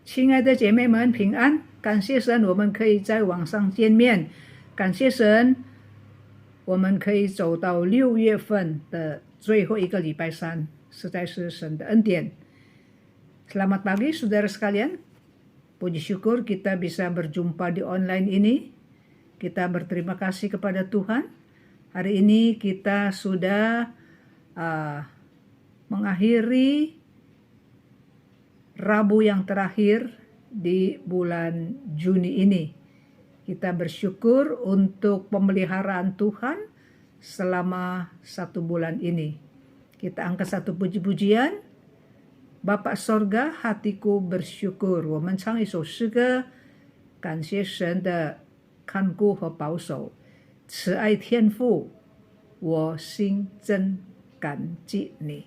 亲爱的姐妹们，平安！感谢神，我们可以在网上见面。感谢神，我们可以走到6月份的最后一个礼拜三，实在是神的恩典。Selamat pagi saudara sekalian. Puji syukur kita bisa berjumpa di online ini. Kita berterima kasih kepada Tuhan. Hari ini kita sudah mengakhiri Rabu yang terakhir di bulan Juni ini. Kita bersyukur untuk pemeliharaan Tuhan selama 1 bulan ini. Kita angkat satu puji-pujian. Bapa sorga, hatiku bersyukur. 我们唱一首诗歌，感谢神的看顾和保守。慈爱天父，我心真感激你。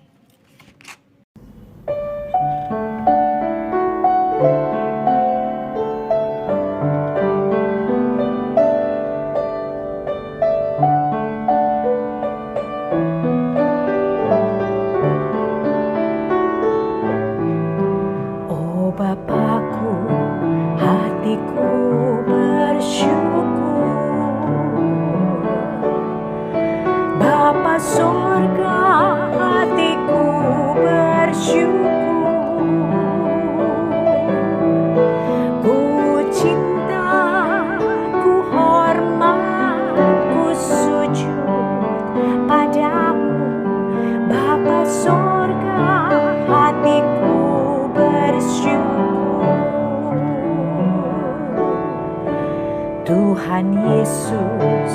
Tuhan Yesus,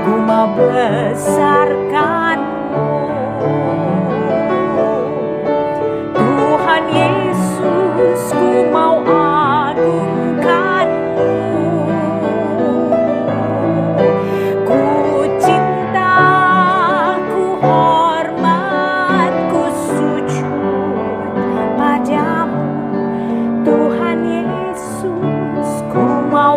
ku mau besarkan-Mu. Tuhan Yesus, ku mau agungkan-Mu. Ku cinta, ku hormat, ku sujud padamu. Tuhan Yesus, ku mau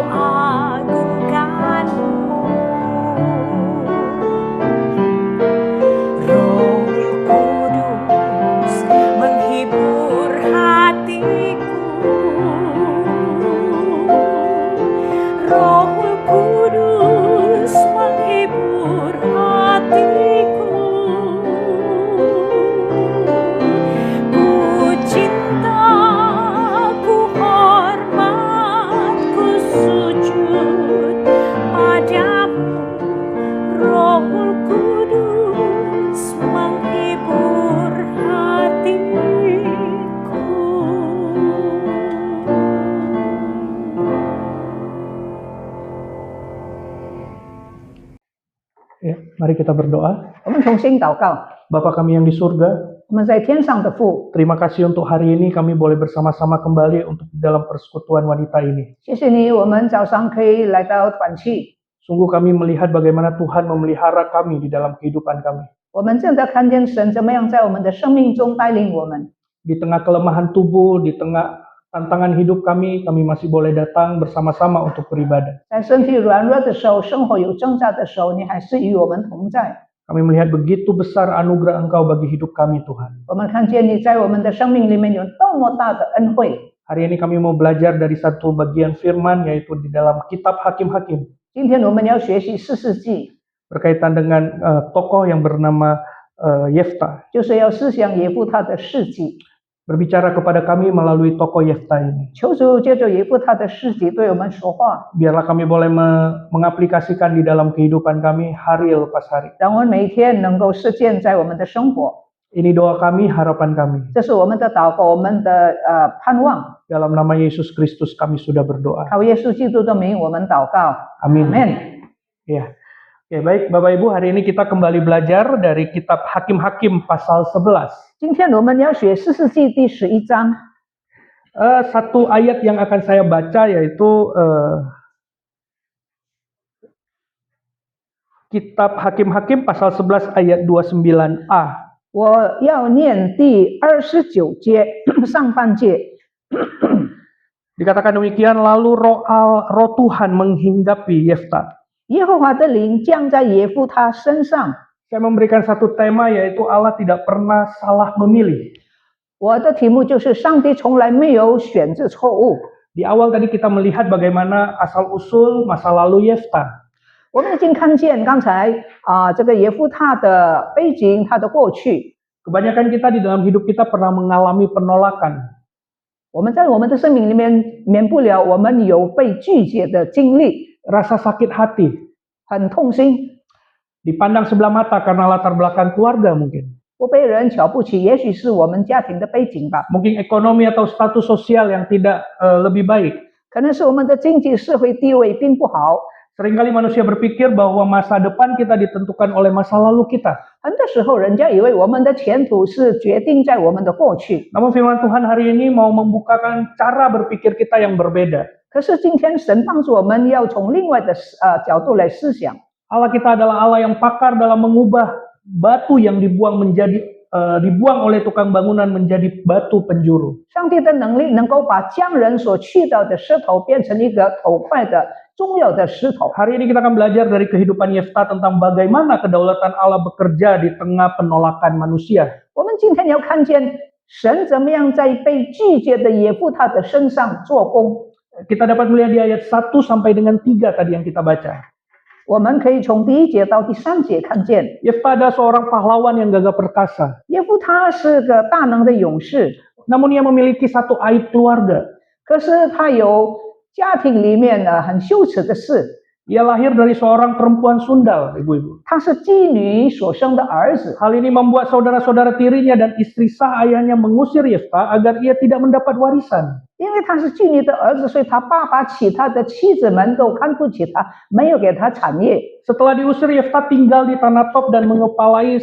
Mari kita berdoa. 我们同心祷告。 Bapa kami yang di surga, 我们在天上的父， terima kasih untuk hari ini kami boleh bersama-sama kembali untuk dalam persekutuan wanita ini. 谢谢你，我们早上可以来到团契。 Sungguh kami melihat bagaimana Tuhan memelihara kami di dalam kehidupan kami. 我们真的看见神怎么样在我们的生命中带领我们。 Di tengah kelemahan tubuh, di tengah tantangan hidup kami masih boleh datang bersama-sama untuk beribadah. 在身体软弱的时候，生活有挣扎的时候，你还是与我们同在。 Kami melihat begitu besar anugerah Engkau bagi hidup kami, Tuhan. 我们看见你在我们的生命里面有多么大的恩惠。 Hari ini kami mau belajar dari satu bagian firman, yaitu di dalam kitab Hakim-Hakim. 今天我们要学习士世记， berkaitan dengan tokoh yang bernama Yefta. 就是要思想耶夫他的事迹。 Berbicara kepada kami melalui tokoh Yefta ini. 求主借着耶夫他的事迹对我们说话， Biarlah kami boleh mengaplikasikan di dalam kehidupan kami hari lepas hari. 让我们每天能够实践在我们的生活。 Ini doa kami, harapan kami. 这是我们的祷告，我们的盼望。 Dalam nama Yesus Kristus kami sudah berdoa. 靠耶稣基督的名，我们祷告。 Amin. Amin. Ya. Oke, baik Bapak Ibu, hari ini kita kembali belajar dari kitab Hakim-Hakim pasal 11. 今天我们要学士世记第11章。 Satu ayat yang akan saya baca yaitu kitab Hakim-Hakim pasal 11 ayat 29a. 我要念第29节上半节。 Dikatakan demikian, lalu roh Tuhan menghinggapi Yefta. 耶和华的灵降在耶夫他身上。 Saya memberikan satu tema, yaitu Allah tidak pernah salah memilih. 我的题目就是上帝从来没有选择错误。 Di awal tadi kita melihat bagaimana asal-usul masa lalu Yefta. 我们已经看见刚才这个耶夫他的背景，他的过去。 Kebanyakan kita di dalam hidup kita pernah mengalami penolakan. 我们在我们的生命里面免不了我们有被拒绝的经历， Rasa sakit hati, 很痛心， dipandang sebelah mata karena latar belakang keluarga mungkin. 不被人瞧不起，也许是我们家庭的背景吧， Mungkin ekonomi atau status sosial yang tidak lebih baik. 可能是我们的经济社会地位并不好。 Seringkali manusia berpikir bahwa masa depan kita ditentukan oleh masa lalu kita. 很多时候，人家以为我们的前途是决定在我们的过去。 Namun firman Tuhan hari ini mau membukakan cara berpikir kita yang berbeda. 可是今天神帮助我们要从另外的角度来思想。 Allah kita adalah Allah yang pakar dalam mengubah batu yang dibuang oleh tukang bangunan menjadi batu penjuru. 上帝的能力能够把匠人所去掉的石头变成一个头块的重要的石头。 Hari ini kita akan belajar dari kehidupan Yefta tentang bagaimana kedaulatan Allah bekerja di tengah penolakan manusia. 我们今天要看见神怎么样在被拒绝的耶夫他的身上做工。 Kita dapat melihat di ayat 1 sampai dengan 3 tadi yang kita baca. 我们可以从第1节到第3节看见， Yefta adalah seorang pahlawan yang gagah perkasa. 耶夫他是个大能的勇士， Namun ia memiliki satu aib keluarga. 可是他有家庭里面很羞耻的事。 Ia lahir dari seorang perempuan sundal, ibu-ibu. 他是妓女所生的儿子， Hal ini membuat saudara-saudara tirinya dan istri sah ayahnya mengusir Yefta agar ia tidak mendapat warisan. 因为他是妓女的儿子，所以他爸爸其他的妻子们都看不起他，没有给他产业。 Setelah diusir, Yefta tinggal di tanah Tob dan mengepalai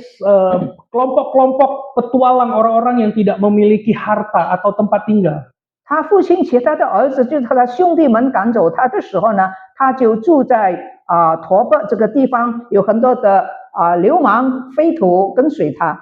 kelompok-kelompok petualang orang-orang yang tidak memiliki harta atau tempat tinggal. 他父亲其他的儿子，就是他的兄弟们赶走他的时候呢，他就住在陀伯这个地方，有很多的流氓匪徒跟随他。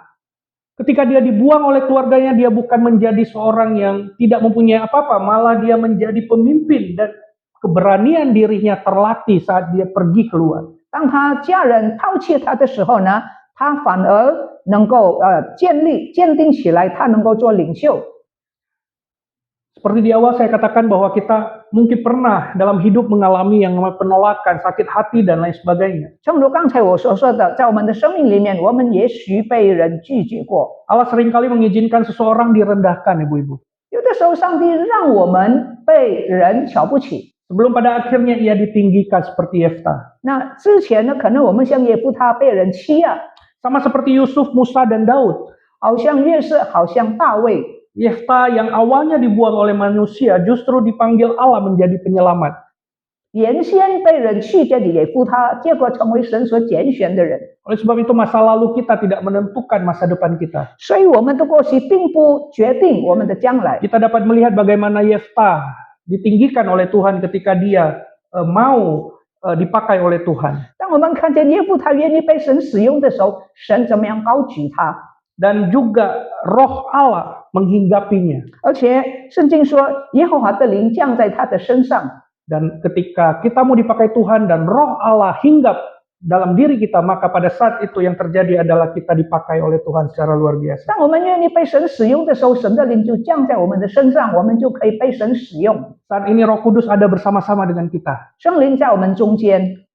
Ketika dia dibuang oleh keluarganya, dia bukan menjadi seorang yang tidak mempunyai apa-apa, malah dia menjadi pemimpin dan keberanian dirinya terlatih saat dia pergi keluar. 当他家人抛弃他的时候呢，他反而能够坚定起来，他能够做领袖。 Seperti di awal saya katakan bahwa kita mungkin pernah dalam hidup mengalami yang namanya penolakan, sakit hati, dan lain sebagainya. 正如刚才我所说的，在我们的生命里面，我们也许被人拒绝过。 Allah seringkali mengizinkan seseorang direndahkan, ibu-ibu. 有的时候，上帝让我们被人瞧不起。 Sebelum pada akhirnya ia ditinggikan seperti Yefta. 那之前呢，可能我们像耶夫他被人欺压， Sama seperti Yusuf, Musa, dan Daud. 好像约瑟，好像大卫。 Yefta yang awalnya dibuang oleh manusia justru dipanggil Allah menjadi penyelamat. 原先被人拒绝的耶夫他，结果成为神所拣选的人。 Oleh sebab itu masa lalu kita tidak menentukan masa depan kita. 所以我们的过去并不决定我们的将来。 Kita dapat melihat bagaimana Yefta ditinggikan oleh Tuhan ketika dia mau dipakai oleh Tuhan. 当我们看见耶夫他愿意被神使用的时候，神怎么样高举他？ Dan juga roh Allah menghinggapinya. 而且圣经说，耶和华的灵降在他的身上。 Dan ketika kita mau dipakai Tuhan dan roh Allah hinggap dalam diri kita, maka pada saat itu yang terjadi adalah kita dipakai oleh Tuhan secara luar biasa. 当我们愿意被神使用的时候，神的灵就降在我们的身上，我们就可以被神使用。 Saat ini Roh Kudus ada bersama-sama dengan kita. 圣灵在我们中间，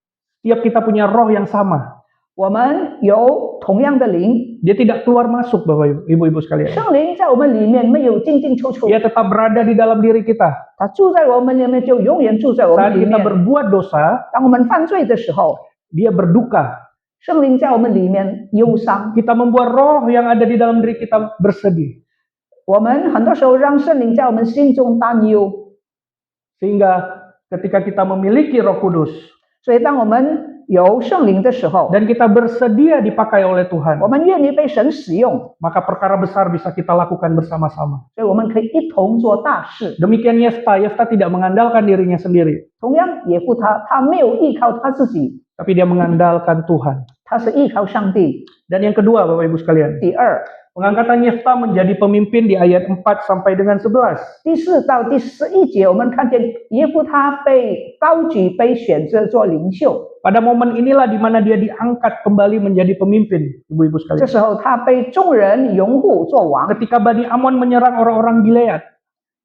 Tiap kita punya roh yang sama. 我们有同样的灵。 Dia tidak keluar masuk, Bapak Ibu sekalian. 圣灵在我们里面没有进进出出， Dia tetap berada di dalam diri kita. 他住在我们里面，就永远住在我 Saat 们里 kita 面。 berbuat dosa, 当我们犯罪的时候， dia berduka. 圣灵在我们里面忧伤。 Kita membuat roh yang ada di dalam diri kita bersedih. 我们很多时候让圣灵在我们心中担忧， Sehingga ketika kita memiliki Roh Kudus 所以当我们有圣灵的时候， dan kita bersedia dipakai oleh Tuhan, 我们愿意被神使用， maka perkara besar bisa kita lakukan bersama-sama. 所以我们可以一同做大事。 Demikian Yefta tidak mengandalkan dirinya sendiri, 同样，耶夫他没有依靠他自己， tapi dia mengandalkan Tuhan. 他是依靠上帝。 Dan yang kedua, Bapak Ibu sekalian, 第二， Pengangkatan Yefta menjadi pemimpin di ayat 4 sampai dengan 11. 第4到第11节，我们看见耶夫他被高举，被选择做领袖。 Pada momen inilah di mana dia diangkat kembali menjadi pemimpin, ibu-ibu 这 sekalian. 时候他被众人拥护做王。 Ketika Bani Amon menyerang orang-orang Gilead,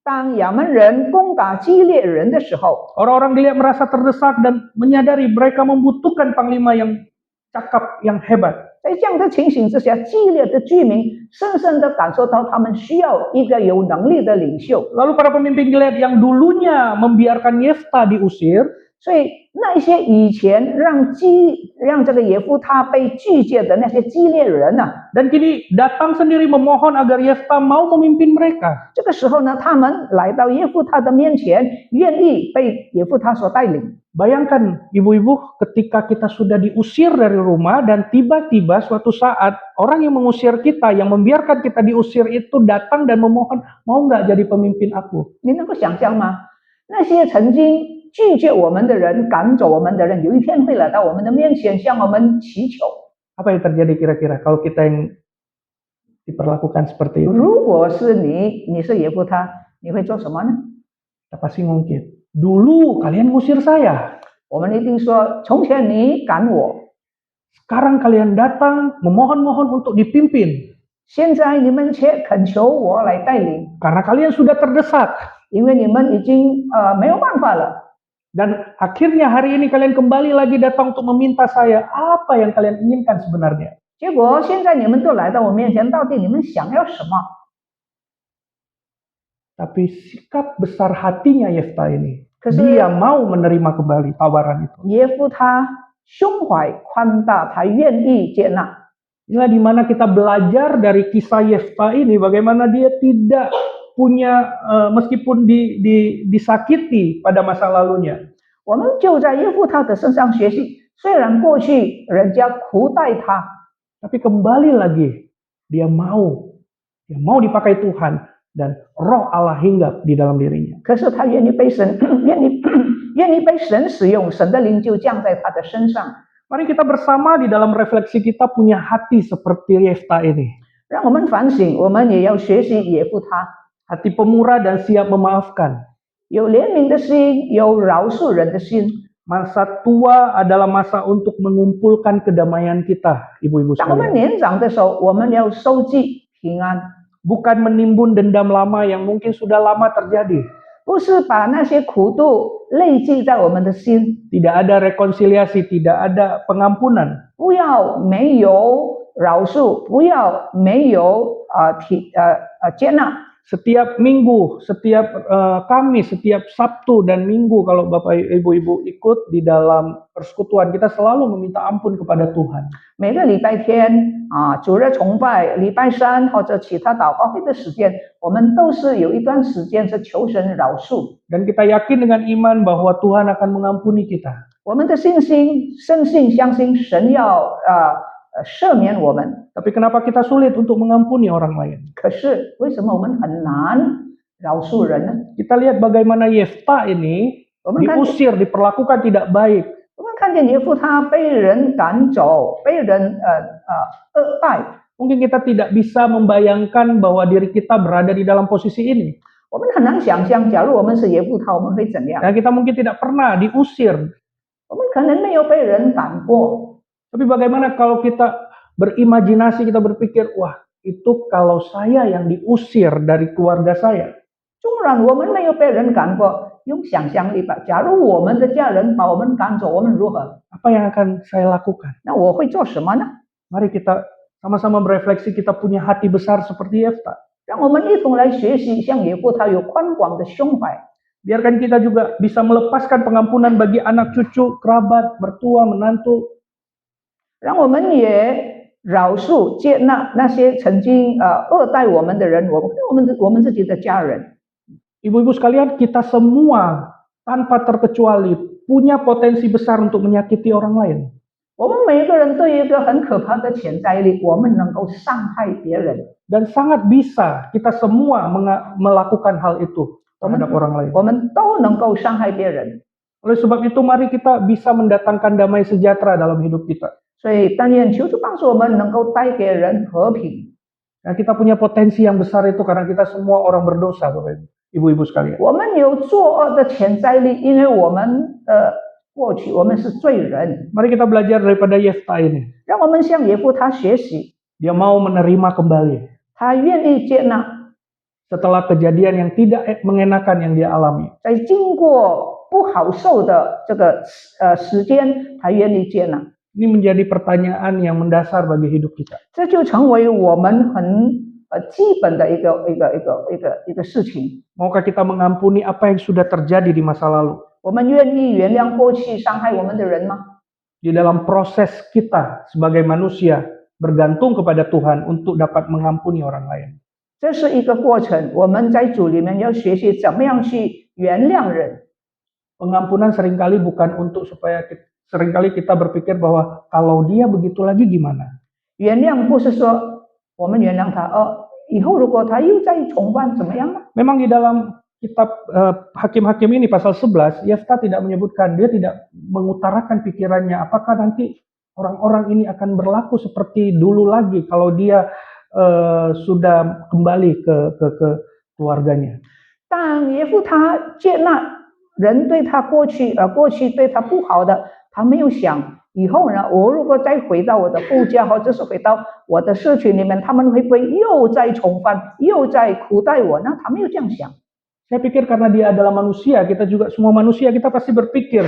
当亚门人攻打基列人的时候， orang-orang Gilead merasa terdesak dan menyadari mereka membutuhkan panglima yang cakap, yang hebat. 在这样的情形之下，基列的居民深深地感受到他们需要一个有能力的领袖。 Lalu para pemimpin Gilead yang dulunya membiarkan Yefta diusir, 所以那些以前让这个耶夫他被拒绝的那些基列人呢、 dan kini datang sendiri memohon agar Yefta mau memimpin mereka. 这个时候呢，他们来到耶夫他的面前，愿意被耶夫他所带领。 Bayangkan ibu-ibu ketika kita sudah diusir dari rumah dan tiba-tiba suatu saat orang yang mengusir kita, yang membiarkan kita diusir itu datang dan memohon, mau nggak jadi pemimpin aku? 你能够想象吗？那些曾经拒绝我们的人、赶走我们的人，有一天会来到我们的面前，向我们祈求。 Apa yang terjadi kira-kira kalau kita yang diperlakukan seperti itu? 如果是你是耶夫他，你会做什么呢？ Kita pasti ngungkit. Dulu kalian ngusir saya, 我们一定说，从前你赶我， sekarang kalian datang memohon-mohon untuk dipimpin 现在你们却恳求我来带领， karena kalian sudah terdesak. 因为你们已经没有办法了。 Dan akhirnya hari ini kalian kembali lagi datang untuk meminta saya apa yang kalian inginkan sebenarnya. 结果现在你们都来到我面前，到底你们想要什么？ Tapi sikap besar hatinya Yefta ini, Kesu- dia mau menerima kembali tawaran itu. 耶夫他胸怀宽大，他愿意接纳。 Inilah di mana kita belajar dari kisah Yefta ini, bagaimana dia tidak punya, meskipun disakiti pada masa lalunya, 我们就在耶夫他的身上学习，虽然过去人家苦待他， tapi kembali lagi dia mau dipakai Tuhan dan Roh Allah hinggap di dalam dirinya. 可是他愿意被神愿意被神使用，神的灵就降在他的身上。 Mari kita bersama di dalam refleksi kita punya hati seperti Yefta ini. 让我们反省，我们也要学习耶夫他， Hati pemurah dan siap memaafkan. 有怜悯的心，有饶恕人的心。 Masa tua adalah masa untuk mengumpulkan kedamaian kita, ibu-ibu 当我们 sekalian. 年长的时候，我们要收集平安， Bukan menimbun dendam lama yang mungkin sudah lama terjadi. 不是把那些苦毒累积在我们的心， Tidak ada rekonsiliasi, tidak ada pengampunan. 不要没有饶恕，不要没有接纳。 Setiap minggu, setiap Kamis, setiap Sabtu dan Minggu kalau Bapak Ibu-ibu ikut di dalam persekutuan, kita selalu meminta ampun kepada Tuhan. 每个礼拜天主日崇拜、礼拜三或者其他祷告会的时间，我们都是有一段时间是求神饶恕。 Dan kita yakin dengan iman bahwa Tuhan akan mengampuni kita. 我们的信心、深信、相信神要赦免我们。 Tapi kenapa kita sulit untuk mengampuni orang lain? 可是为什么我们很难饶恕人呢？ Kita lihat bagaimana Yefta ini 我们看见 diusir, diperlakukan tidak baik. 我们看见耶夫他被人赶走，被人恶待。 Mungkin kita tidak bisa membayangkan bahwa diri kita berada di dalam posisi ini. 我们很难想象，假如我们是耶夫他，我们会怎样？ Dan kita mungkin tidak pernah diusir. 我们可能没有被人赶过， Tapi bagaimana kalau kita berimajinasi, kita berpikir, wah itu kalau saya yang diusir dari keluarga saya. 纵然我们没有被人赶过，用想象力吧。假如我们的家人把我们赶走，我们如何？ Apa yang akan saya lakukan? 那我会做什么呢？ Mari kita sama-sama berefleksi, kita punya hati besar seperti Yefta. 让我们一同来学习，像耶夫他有宽广的胸怀。 Biarkan kita juga bisa melepaskan pengampunan bagi anak cucu, kerabat, mertua, menantu. 让我们也饶恕、接纳那些曾经恶待我们的人，我们自己的家人。 Ibu-ibu sekalian, kita semua tanpa terkecuali punya potensi besar untuk menyakiti orang lain. 我们每一个人都有一个很可怕的潜在力，我们能够伤害别人。 Dan sangat bisa kita semua melakukan hal itu terhadap orang lain. 我们都能够伤害别人。 Oleh sebab itu, mari kita bisa mendatangkan damai sejahtera dalam hidup kita. 所以但愿求主帮助我们能够带给人和平。Nah, kita punya potensi yang besar itu karena kita semua orang berdosa, Bapak Ibu, Ibu-ibu sekalian. 我们有作恶的潜在力，因为我们的过去我们是罪人。 Mari kita belajar daripada Yefta ini. 让我们向耶夫他学习， Dia mau menerima kembali 他愿意接纳， setelah kejadian yang tidak mengenakan yang dia alami. 在经过不好受的这个时间，他愿意接纳。 Ini menjadi pertanyaan yang mendasar bagi hidup kita. 这就成为我们很基本的一个事情。 Maukah kita mengampuni apa yang sudah terjadi di masa lalu? 我们愿意原谅过去伤害我们的人吗？ Di dalam proses kita sebagai manusia bergantung kepada Tuhan untuk dapat mengampuni orang lain. 这是一个过程，我们在主里面要学习怎么样去原谅人。 Pengampunan seringkali bukan untuk supaya seringkali kita berpikir bahwa kalau dia begitu lagi gimana? 原谅不是说我们原谅他，以后如果他又再重犯怎么样呢？ Memang di dalam kitab Hakim-Hakim ini pasal 11, Yefta tidak menyebutkan, dia tidak mengutarakan pikirannya apakah nanti orang-orang ini akan berlaku seperti dulu lagi kalau dia sudah kembali ke keluarganya. 但耶夫他接纳人对他过去对他不好的，他没有想以后呢，我如果再回到我的父家，或者是回到我的社群里面，他们会不会又再重犯，又再苦待我呢？他没有这样想。 Saya pikir karena dia adalah manusia, kita juga semua manusia, kita pasti berpikir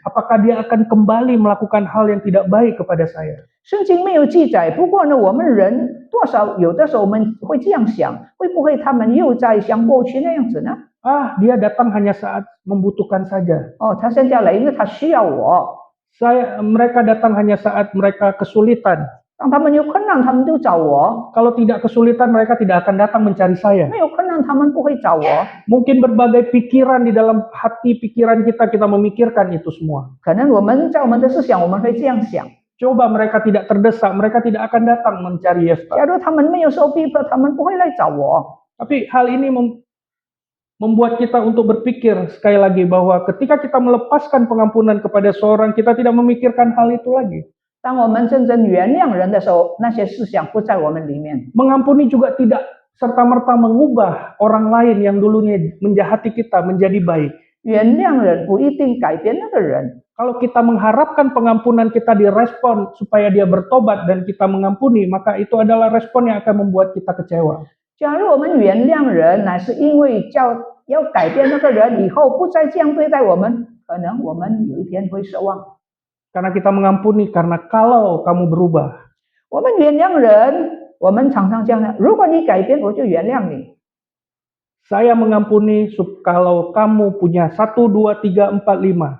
apakah dia akan kembali melakukan hal yang tidak baik kepada saya. 圣经没有记载，不过呢，我们人多少有的时候我们会这样想，会不会他们又在像过去那样子呢？ Dia datang hanya saat membutuhkan saja. 他现在来，因为他需要我。 Mereka datang hanya saat mereka kesulitan. 当他们有困难，他们就找我； Kalau tidak kesulitan, mereka tidak akan datang mencari saya. 没有困难，他们不会找我。 Mungkin berbagai pikiran di dalam hati pikiran kita memikirkan itu semua. 可能我们在我们的思想，我们会这样想： Coba mereka tidak terdesak, mereka tidak akan datang mencari Yefta. 假如他们没有受逼迫，他们不会来找我。 Tapi hal ini membuat kita untuk berpikir sekali lagi bahwa ketika kita melepaskan pengampunan kepada seorang, kita tidak memikirkan hal itu lagi. 当我们真正原谅人的时候，那些思想不在我们里面。 Mengampuni juga tidak serta-merta mengubah orang lain yang dulunya menjahati kita menjadi baik. 原谅人不一定改变那个人。 Kalau kita mengharapkan pengampunan kita direspon supaya dia bertobat dan kita mengampuni, maka itu adalah respon yang akan membuat kita kecewa. 假如我们原谅人，乃是因为要改变那个人以后不再这样对待我们，可能我们有一天会失望。 Karena kita mengampuni, karena kalau kamu berubah, 我们原谅人，我们常常这样的：如果你改变，我就原谅你。 saya mengampuni kalau kamu punya 1, 2, 3, 4, 5.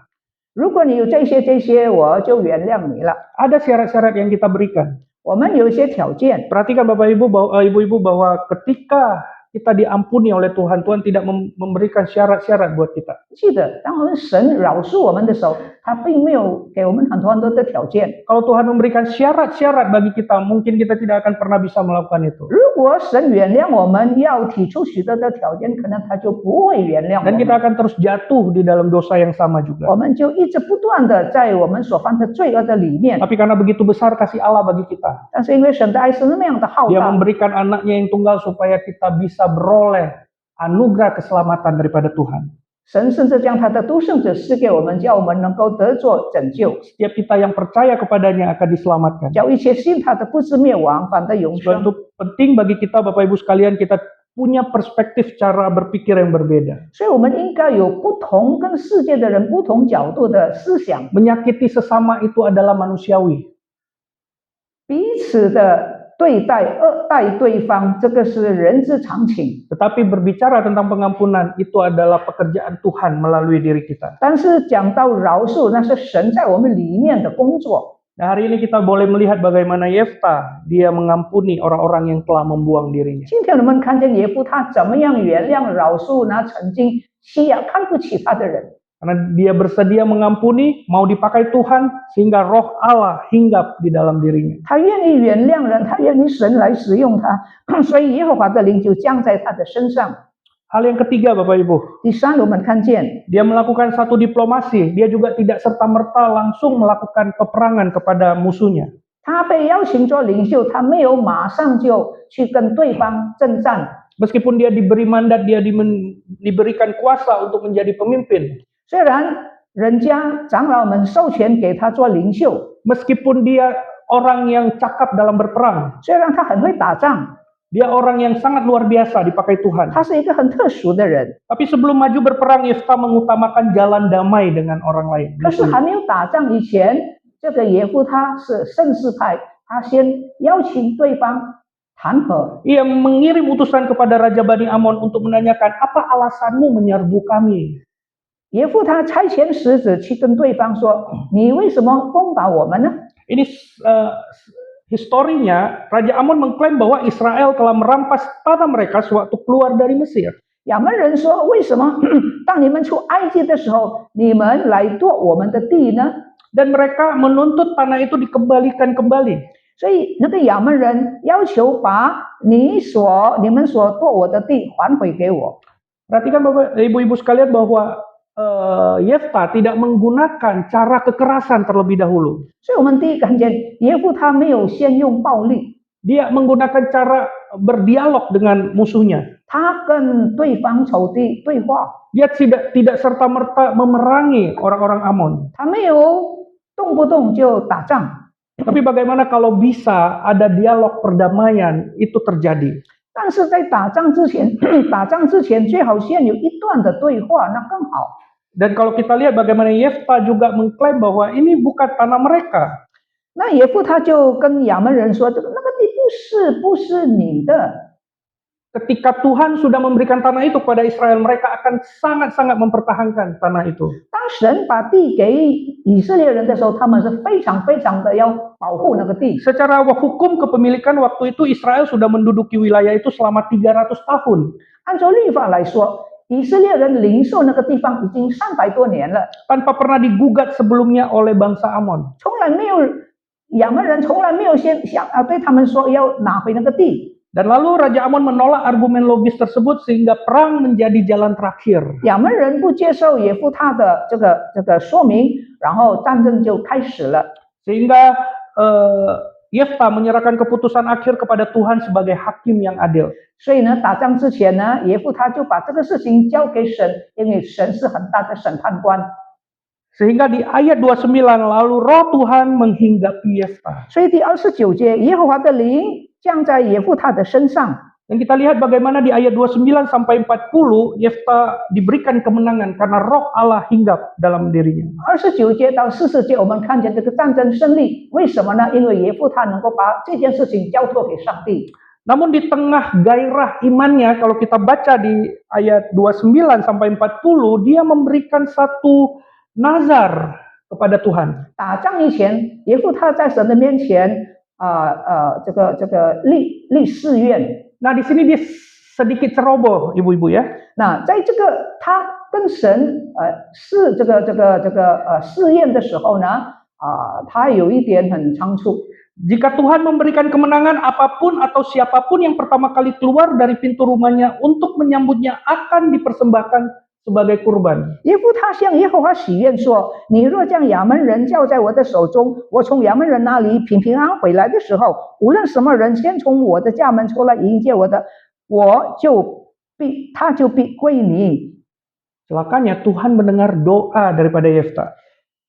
如果你有这些，我就原谅你了。 Ada syarat-syarat yang kita berikan. 我们有一些条件， Perhatikan Bapak Ibu, Ibu-ibu bahwa ketika kita diampuni oleh Tuhan, Tuhan tidak memberikan syarat-syarat buat kita. 记得当我们神饶恕我们的时候，他并没有给我们很多的条件。 Kalau Tuhan memberikan syarat-syarat bagi kita, mungkin kita tidak akan pernah bisa melakukan itu. 如果神原谅我们，要提出许多的条件，可能他就不会原谅我 Dan 们。 kita akan terus jatuh di dalam dosa yang sama juga. 我们就一直不断的在我们所犯的罪恶的里面。 Tapi karena begitu besar kasih Allah bagi kita, 但是因为神的爱是那么样的浩 Dia 大， memberikan anaknya yang tunggal supaya kita bisa beroleh anugerah keselamatan daripada Tuhan. 神甚至将他的独生子赐给我们，叫我们能够得着拯救， Setiap kita yang percaya kepadanya akan diselamatkan. 叫一切信他的不至灭亡，反得永 Sebab 生。 itu penting bagi kita Bapak Ibu sekalian, kita punya perspektif cara berpikir yang berbeda. 所以我们应该有不同跟世界的人不同角度的思想， Menyakiti sesama itu adalah manusiawi. 彼此的对待、恶待对方，这个是人之常情。 Tetapi berbicara tentang pengampunan itu adalah pekerjaan Tuhan melalui diri kita. 但是讲到饶恕，那是神在我们里面的工作。 Nah, hari ini kita boleh melihat bagaimana Yefta dia mengampuni orang-orang yang telah membuang dirinya. 今天我们看见耶夫他怎么样原谅、饶恕那曾经看不起他的人。 Karena dia bersedia mengampuni, mau dipakai Tuhan, sehingga roh Allah hinggap di dalam dirinya. 他愿意原谅人，他愿意神来使用他，所以耶和华的灵就降在他的身上。 Hal yang ketiga Bapak Ibu, 第三，我们看见 dia melakukan satu diplomasi, dia juga tidak serta-merta langsung melakukan peperangan kepada musuhnya. 他被邀请做领袖，他没有马上就去跟对方征战。 Meskipun dia diberi mandat, dia diberikan kuasa untuk menjadi pemimpin. 虽然人家长老们授权给他做领袖， Meskipun dia orang yang cakap dalam berperang, 虽然他很会打仗， dia orang yang sangat luar biasa dipakai Tuhan. 他是一个很特殊的人。 Tapi sebelum maju berperang, Yefta mengutamakan jalan damai dengan orang lain. 可是还没有打仗以前，这个耶夫他是盛世派，他先邀请对方谈和。 Ia mengirim utusan kepada Raja Bani Amon untuk menanyakan, apa alasanmu menyerbu kami? 耶夫他差遣使者去跟对方说：“你为什么攻打我们呢？” Ini historinya, Raja Amon mengklaim bahwa Israel telah merampas tanah mereka sewaktu keluar dari Mesir. 亚门人说：“为什么当你们出埃及的时候，你们来夺我们的地呢？” Dan mereka menuntut tanah itu dikembalikan kembali. 所以那个亚门人要求把你们所夺我的地还回给我。 Perhatikan Bapak, Ibu-ibu sekalian bahwa Yefta tidak menggunakan cara kekerasan terlebih dahulu. 所以我们第一看见耶夫他没有先用暴力， Dia menggunakan cara berdialog dengan musuhnya. 他跟对方仇敌对话， Dia tidak serta-merta memerangi orang-orang Amon. 他没有动不动就打仗。 Tapi bagaimana kalau bisa ada dialog perdamaian itu terjadi? 但是在打仗之前，最好先有一段的对话，那更好。 Dan kalau kita lihat bagaimana Yefta juga mengklaim bahwa ini bukan tanah mereka. 那耶夫他就跟亚门人说：“那个地不是你的。” Ketika Tuhan sudah memberikan tanah itu kepada Israel, mereka akan sangat-sangat mempertahankan tanah itu. 当神把地给以色列人的时候，他们是非常的要保护那个地。 Secara hukum kepemilikan waktu itu Israel sudah menduduki wilayah itu selama 300 tahun. 按照律法来说，以色列人领受那个地方已经300多年了， Tanpa pernah digugat sebelumnya oleh bangsa Amon. 亚门人从来没有先对他们说要拿回那个地。 Dan lalu Raja Amon menolak argumen logis tersebut sehingga perang menjadi jalan terakhir. 亚门人不接受耶夫他的这个说明，然后战争就开始了。 Sehingga Yefta menyerahkan keputusan akhir kepada Tuhan sebagai hakim yang adil. 所以呢，打仗之前呢，耶夫他就把这个事情交给神，因为神是很大的审判官。 Sehingga di ayat 29 lalu roh Tuhan menghinggapi Yefta. 所以第29节，耶和华的灵降在耶夫他的身上。 Dan kita lihat bagaimana di ayat 29 sampai 40 Yefta diberikan kemenangan karena roh Allah hinggap dalam dirinya. 29节到40节，我们看见这个战争胜利，为什么呢？因为耶夫他能够把这件事情交托给上帝。 Namun di tengah gairah imannya, kalau kita baca di ayat 29 sampai 40, dia memberikan satu nazar kepada Tuhan. 打仗以前，耶夫他在神的面前，立誓愿。 Nah di sini dia sedikit ceroboh, ibu-ibu ya. 那在这个他跟神试验的时候呢，他有一点很仓促。 Jika Tuhan memberikan kemenangan, apapun atau siapapun yang pertama kali keluar dari pintu rumahnya untuk menyambutnya akan dipersembahkan sebagai kurban. 耶夫他向耶和华许愿说：“你若将亚门人交在我的手中，我从亚门人那里平安回来的时候，无论什么人先从我的家门出来迎接我的，他就必归你。” Celakanya Tuhan mendengar doa daripada Yefta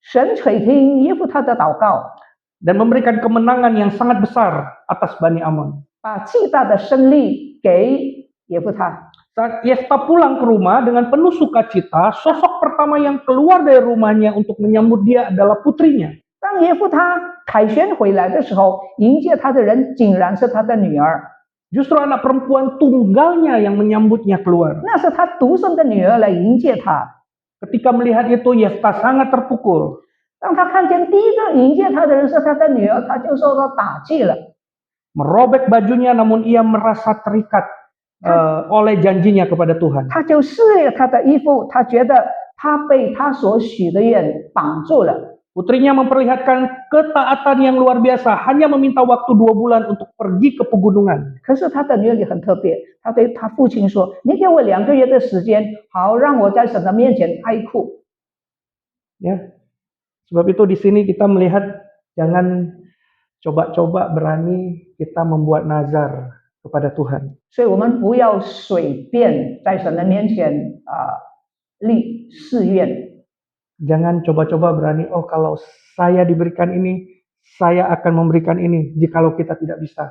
神垂听耶夫他的祷告， dan memberikan kemenangan yang sangat besar atas Bani Amon. 把巨大的胜利给耶夫他。 Saat Yefta pulang ke rumah dengan penuh sukacita, sosok pertama yang keluar dari rumahnya untuk menyambut dia adalah putrinya. 当耶夫他凯旋回来的时候，迎接他的人竟然是他的女儿， Justru anak perempuan tunggalnya yang menyambutnya keluar. 那是他独生的女儿来迎接他。 Ketika melihat itu, Yefta sangat terpukul. 当他看见第一个迎接他的人是他的女儿，他就受到打击了。 Merobek bajunya, namun ia merasa terikat oleh janjinya kepada Tuhan. 他就撕裂他的衣服，他觉得他被他所许的愿绑住了。 Putrinya memperlihatkan ketaatan yang luar biasa, hanya meminta waktu 2 bulan untuk pergi ke pegunungan. 可是他的女儿也很特别，他对他父亲说：“你给我2个月的时间，好让我在神的面前哀哭。” Ya, sebab itu di sini kita melihat jangan coba-coba berani kita membuat nazar kepada Tuhan. 所以我们不要随便在神的面前立誓愿。 Jangan coba-coba berani, oh kalau saya diberikan ini, saya akan memberikan ini, jikalau kita tidak bisa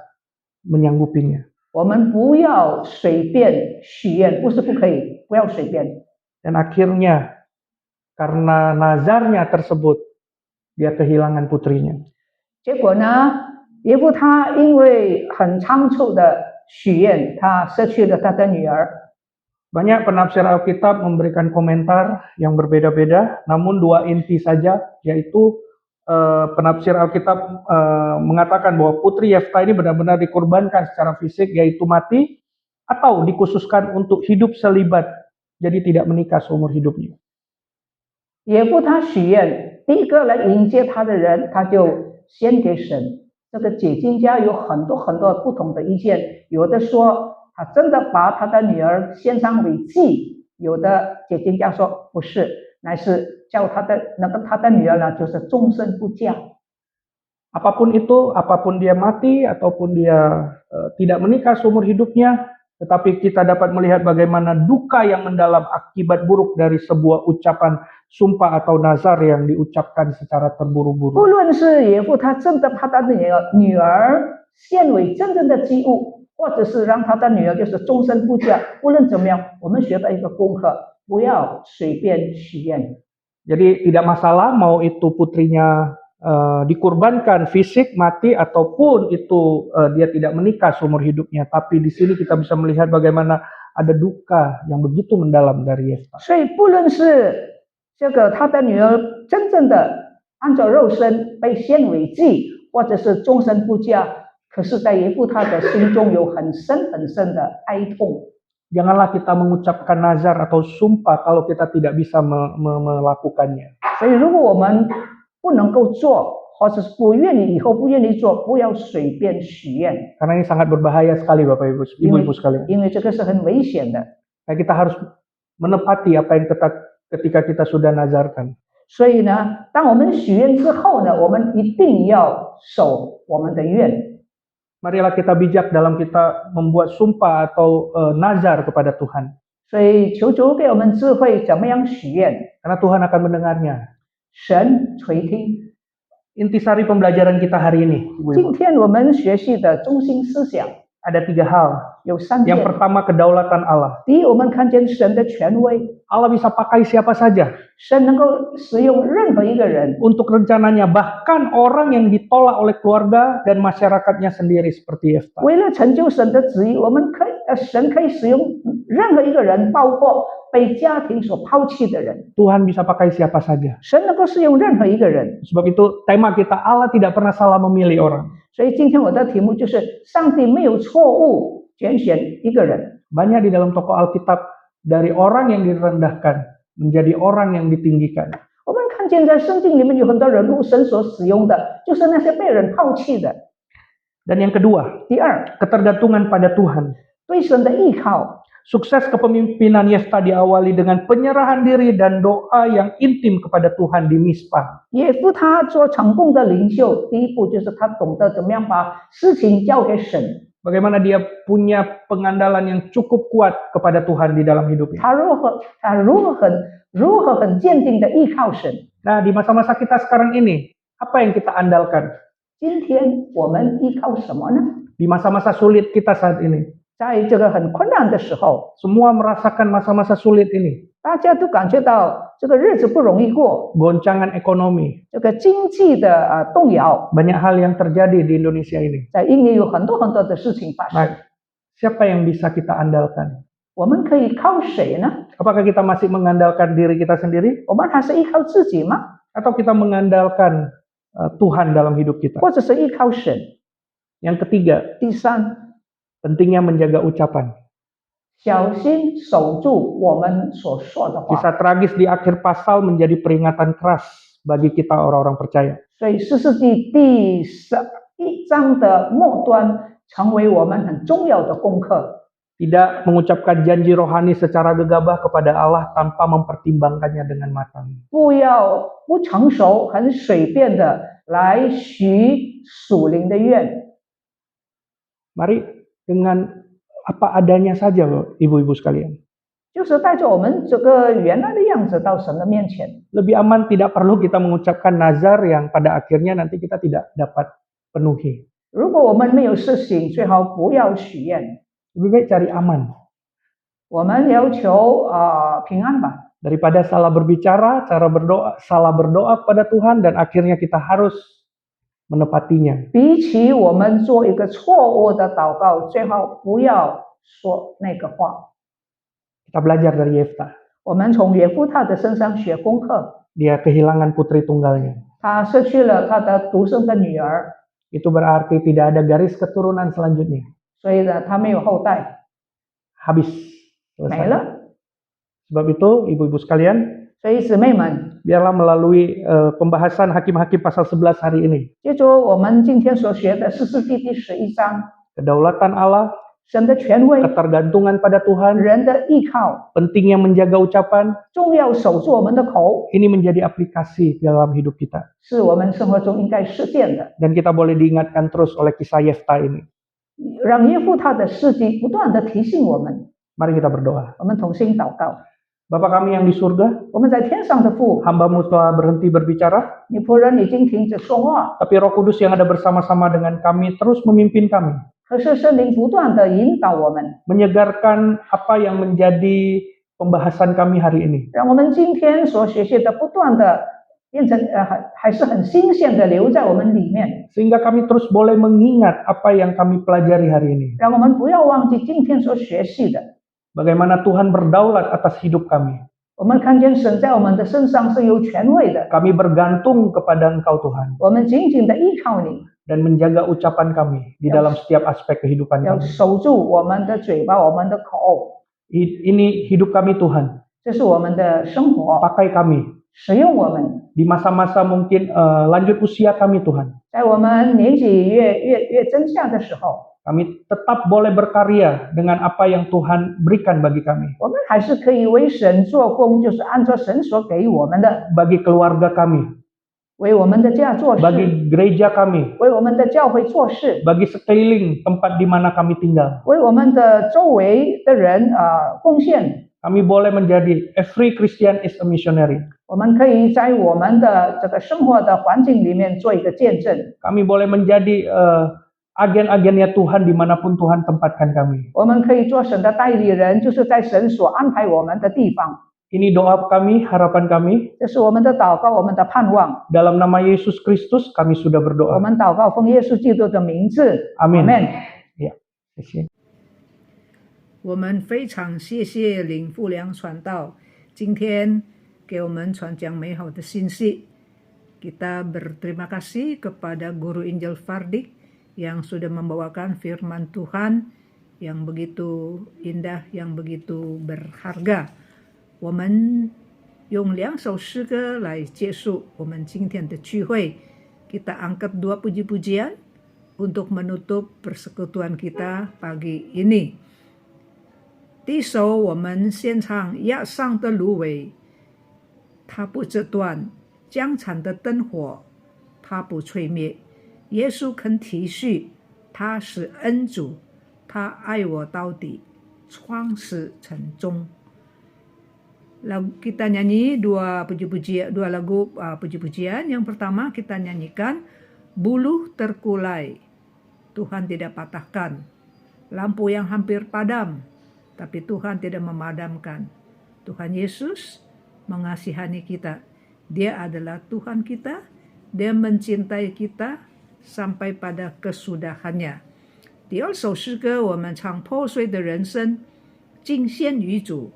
menyanggupinya. 我们不要随便许愿，不是不可以，不要随便。 Dan akhirnya, karena nazarnya tersebut, dia kehilangan putrinya. 结果呢，耶夫他因为很仓促的许愿，他失去了他的女儿。 Banyak penafsir Alkitab memberikan komentar yang berbeda-beda, namun dua inti saja, yaitu penafsir Alkitab mengatakan bahwa putri Yefta ini benar-benar dikorbankan secara fisik, yaitu mati, atau dikhususkan untuk hidup selibat, jadi tidak menikah seumur hidupnya. 耶夫他许愿，第一个来迎接他的人，他就献给神。这个解经家有很多不同的意见，有的说他真的把他的女儿献上为祭，有的解经家说不是，乃是叫他的女儿呢，就是终身不嫁。 Apapun itu, apapun dia mati ataupun dia tidak menikah seumur hidupnya, tetapi kita dapat melihat bagaimana duka yang mendalam akibat buruk dari sebuah ucapan sumpah atau nazar yang diucapkan secara 不 terburu-buru. 论是耶夫他真的把他的女儿献为真正的祭物，或者是让他的女儿就是终身不嫁，无论怎么样，我们学到一个功课，不要随便许愿。 Jadi tidak masalah mau itu putrinya dikurbankan fisik mati ataupun itu dia tidak menikah seumur hidupnya, tapi di sini kita bisa melihat bagaimana ada duka yang begitu mendalam dari Yefta. 所以不论是这个他的女儿真正的按照肉身被献为祭，或者是终身不嫁，可是在耶夫他的心中有很深的哀痛。 Janganlah kita mengucapkan nazar atau sumpah kalau kita tidak bisa melakukannya. 所以如果我们不能够做，或者是不愿意以后不愿意做，不要随便许愿， Karena ini sangat berbahaya sekali Bapak Ibu, Ibu-ibu sekalian. 因为这个是很危险的。 Nah, kita harus menepati apa yang ketika kita sudah nazarkan. 所以呢，当我们许愿之后呢，我们一定要守我们的愿。 Marilah kita bijak dalam kita membuat sumpah atau nazar kepada Tuhan. 所以求主给我们智慧，怎么样许愿， Karena Tuhan akan mendengarnya. 神垂听。 Intisari pembelajaran kita hari ini, 今 Ibu-ibu. 天我们学习的中心思想 Ada 3 hal. 有3 Yang 件。 pertama kedaulatan Allah. 第一，我们看见神的权威， Allah bisa pakai siapa saja 神能够使用任何一个人， untuk rencananya, bahkan orang yang ditolak oleh keluarga dan masyarakatnya sendiri seperti Yefta. 为了成就神的旨意，神可以使用任何一个人，包括被家庭所抛弃的人。 Tuhan bisa pakai siapa saja. 神能够使用任何一个人。 Sebab itu tema kita, Allah tidak pernah salah memilih orang. 所以今天我的题目就是上帝没有错误拣选一个人。 Banyak di dalam tokoh Alkitab dari orang yang direndahkan menjadi orang yang ditinggikan. 我们看见在圣经里面有很多人物，神所使用的就是那些被人抛弃的。 Dan yang kedua, 第二， ketergantungan pada Tuhan. 对神的依靠。 Sukses kepemimpinan Yefta diawali dengan penyerahan diri dan doa yang intim kepada Tuhan di Mizpah. 耶夫他做成功的领袖，第一步就是他懂得怎么样把事情交给神。 Bagaimana dia punya pengandalan yang cukup kuat kepada Tuhan di dalam hidupnya. 他如何很坚定的依靠神。 Nah, di masa-masa kita sekarang ini, apa yang kita andalkan? 今天我们依靠什么呢？ Di masa-masa sulit kita saat ini. 在这个很困难的时候， Semua merasakan masa-masa sulit ini. 大家都感觉到这个日子不容易过， Goncangan ekonomi. 这个经济的动摇， Banyak hal yang terjadi di Indonesia ini. 在印尼有很多的事情发生。 Nah, siapa yang bisa kita andalkan? 我们可以靠谁呢？ Apakah kita masih mengandalkan diri kita sendiri? 我们还是依靠自己吗？ Atau kita mengandalkan Tuhan dalam hidup kita? 或者是依靠神？ Yang ketiga, 第三， pentingnya menjaga ucapan. 小心守住我们所说的话。 Kisah tragis di akhir pasal menjadi peringatan keras bagi kita orang-orang percaya. 所以士师记第11章的末端成为我们很重要的功课。 Tidak mengucapkan janji rohani secara gegabah kepada Allah tanpa mempertimbangkannya dengan matang. 不成熟、很随便的来许属灵的愿。 Mari dengan apa adanya saja, ibu-ibu sekalian. 就是带着我们这个原来的样子到神的面前。 Lebih aman tidak perlu kita mengucapkan nazar yang pada akhirnya nanti kita tidak dapat penuhi. 如果我们没有实行，最好不要许愿。 Lebih baik cari aman 我们要求平安吧， daripada salah berbicara, salah berdoa kepada Tuhan dan akhirnya kita harus menepatinya. 比起我们做一个错误的祷告，最好不要说那个话。 Kita belajar dari Yefta. 我们从耶夫他的身上学功课， Dia kehilangan putri tunggalnya. 他失去了他的独生的女儿， Itu berarti tidak ada garis keturunan selanjutnya. 所以呢，他没有后代， Habis. 没 Selesai. 了。 Sebab itu, ibu-ibu sekalian, 所以姊妹们， biarlah melalui pembahasan hakim-hakim pasal 11 hari ini. 借助我们今天所学的士师记第11章， Kedaulatan Allah, 神的权威， ketergantungan pada Tuhan, 人的依靠， pentingnya menjaga ucapan, 重要守住我们的口， ini menjadi aplikasi dalam hidup kita. 是我们生活中应该实践的。 Dan kita boleh diingatkan terus oleh kisah Yefta ini. 让耶夫他的事迹不断的提醒我们， Mari kita berdoa. 我们同心祷告。 Bapa kami yang di surga, 我们在天上的父， hamba-Mu telah berhenti berbicara, 你仆人已经停止说话， tapi Roh Kudus yang ada bersama-sama dengan kami terus memimpin kami, 可是圣灵不断的引导我们， menyegarkan apa yang menjadi pembahasan kami hari ini. 让我们今天所学习的不断的变成还是很新鲜的留在我们里面， Sehingga kami terus boleh mengingat apa yang kami pelajari hari ini. 让我们不要忘记今天所学习的。 Bagaimana Tuhan berdaulat atas hidup kami. 我们看见神在我们的身上是有权威的， Kami bergantung kepada Engkau Tuhan 我们紧紧的依靠你， dan menjaga ucapan kami di dalam setiap aspek kehidupan 要 kami. 守住我们的嘴巴，我们的口， Ini hidup kami Tuhan. 这是我们的生活， Pakai kami 使用我们， di masa-masa mungkin lanjut usia kami Tuhan. 在我们年纪越增加的时候， Kami tetap boleh berkarya dengan apa yang Tuhan berikan bagi kami. 我们还是可以为神做工，就是按照神所给我们的， Bagi keluarga kami, 为我们的家做事， bagi gereja kami, 为我们的教会做事， bagi sekeliling tempat di mana kami tinggal. 为我们的周围的人贡献。 Kami boleh menjadi every Christian is a missionary. 我们可以在我们的这个生活的环境里面做一个见证， Kami boleh menjadi agen-agennya Tuhan dimanapun Tuhan tempatkan kami. 我们可以做神的代理人，就是在神所安排我们的地方。 Ini doa kami, harapan kami. 这是我们的祷告，我们的盼望。 Dalam nama Yesus Kristus kami sudah 我 berdoa. 们祷告奉耶稣基督的名字， Amin. Amen。 Ya, terima kasih. 我们非常谢谢林富良传道今天给我们传讲美好的信息。Kita berterima kasih kepada Guru Injil Fardik yang sudah membawakan firman Tuhan yang begitu indah, yang begitu berharga. 我们用2首诗歌来结束我们今天的聚会。Kita angkat 2 puji-pujian untuk menutup persekutuan kita pagi ini. 第一首我们献唱压上的芦苇，它不折断，江残的灯火，它不吹灭。耶稣肯体恤，他是恩主，他爱我到底，创始成终。Lagu kita nyanyi dua lagu puji-pujian. Yang pertama kita nyanyikan buluh terkulai, Tuhan tidak patahkan. Lampu yang hampir padam, tapi Tuhan tidak memadamkan. Tuhan Yesus mengasihani kita. Dia adalah Tuhan kita. Dia mencintai kita sampai pada kesudahannya. 第二首诗歌我们唱破碎的人生，敬献于主。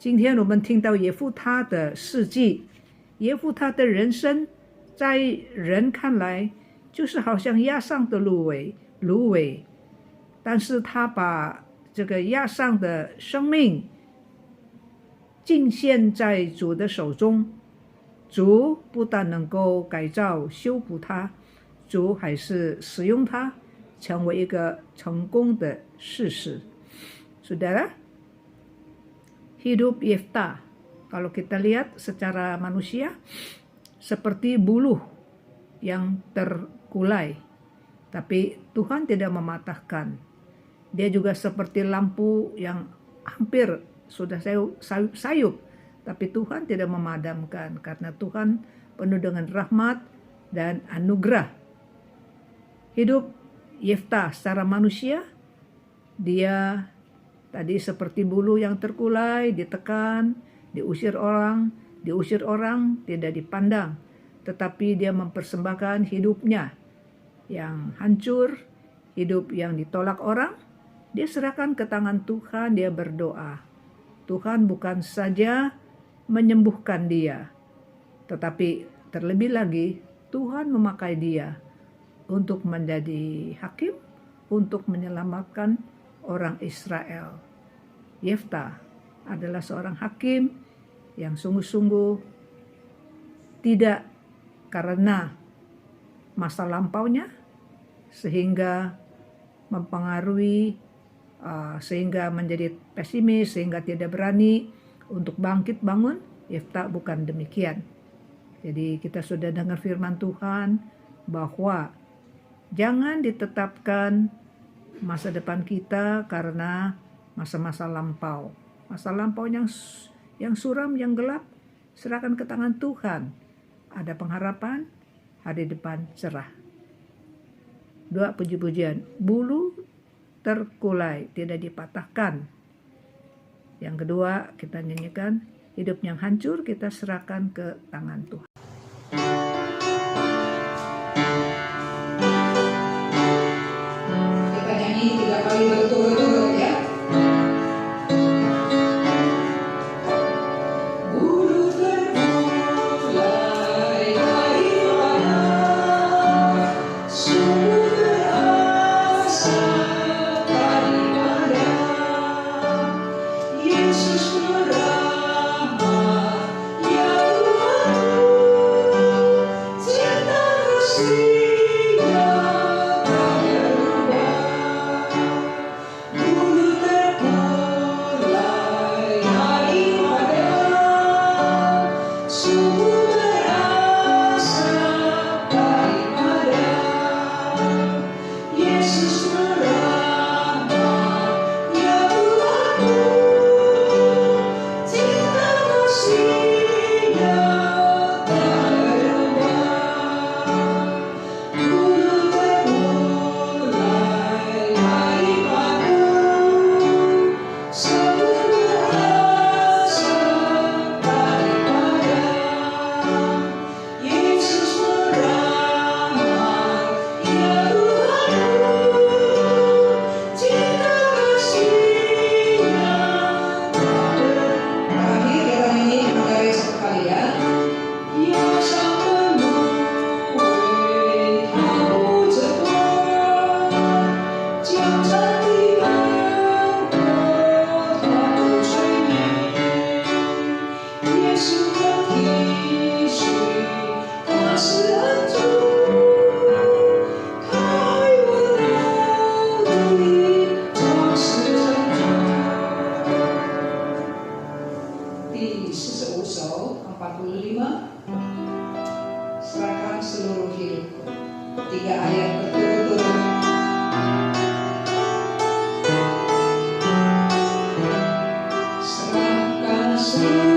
今天我们听到耶夫他的事迹，耶夫他的人生，在人看来就是好像压上的芦苇，但是他把这个压上的生命敬献在主的手中，主不但能够改造修补它，主还是使用它成为一个成功的事实。Saudara, hidup Yefta kalau kita lihat secara manusia seperti buluh yang terkulai. Tapi Tuhan tidak mematahkan. Dia juga seperti lampu yang hampir sudah sayup, tapi Tuhan tidak memadamkan karena Tuhan penuh dengan rahmat dan anugerah. Hidup Yefta secara manusia, dia tadi seperti bulu yang terkulai, ditekan, diusir orang, tidak dipandang. Tetapi dia mempersembahkan hidupnya yang hancur, hidup yang ditolak orang, dia serahkan ke tangan Tuhan, dia berdoa. Tuhan bukan saja menyembuhkan dia, tetapi terlebih lagi Tuhan memakai dia untuk menjadi hakim, untuk menyelamatkan orang Israel. Yefta adalah seorang hakim yang sungguh-sungguh tidak karena masa lampaunya sehingga mempengaruhi, sehingga menjadi pesimis, sehingga tidak berani untuk bangkit bangun. Yefta bukan demikian. Jadi kita sudah dengar firman Tuhan bahwa jangan ditetapkan masa depan kita karena masa-masa lampau. Masa lampau yang suram, yang gelap, serahkan ke tangan Tuhan. Ada pengharapan, hari depan cerah. Doa puji-pujian, bulu terkulai, tidak dipatahkan. Yang kedua, kita nyanyikan hidup yang hancur, kita serahkan ke tangan Tuhan. Kita nyanyi 3 kali berturut-turut ya. Di Seseuso 45, serahkan seluruh hidupku. 3 ayat berturut-turut. Serahkan seluruh